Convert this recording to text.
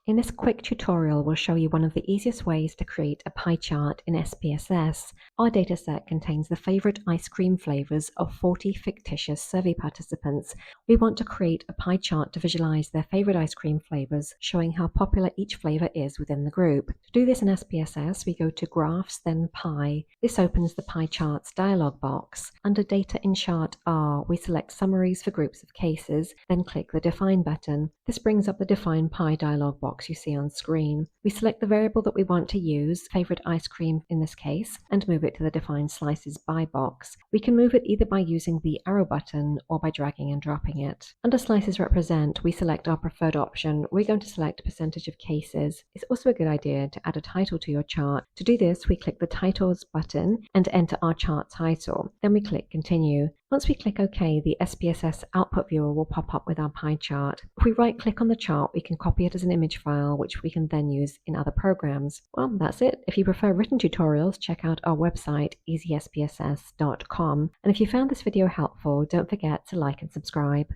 In this quick tutorial, we'll show you one of the easiest ways to create a pie chart in SPSS. Our dataset contains the favorite ice cream flavors of 40 fictitious survey participants. We want to create a pie chart to visualize their favorite ice cream flavors, showing how popular each flavor is within the group. To do this in SPSS, we go to Graphs, then Pie. This opens the Pie Charts dialog box. Under Data in Chart R, we select Summaries for groups of cases, then click the Define button. This brings up the Define Pie dialog box you see on screen. We select the variable that we want to use, favorite ice cream in this case, and move it to the Define Slices By box. We can move it either by using the arrow button or by dragging and dropping it. Under Slices Represent, we select our preferred option. We're going to select percentage of cases. It's also a good idea to add a title to your chart. To do this, we click the Titles button and enter our chart title. Then we click Continue. Once we click OK, the SPSS output viewer will pop up with our pie chart. If we right-click on the chart, we can copy it as an image file, which we can then use in other programs. Well, that's it. If you prefer written tutorials, check out our website, easyspss.com. And if you found this video helpful, don't forget to like and subscribe.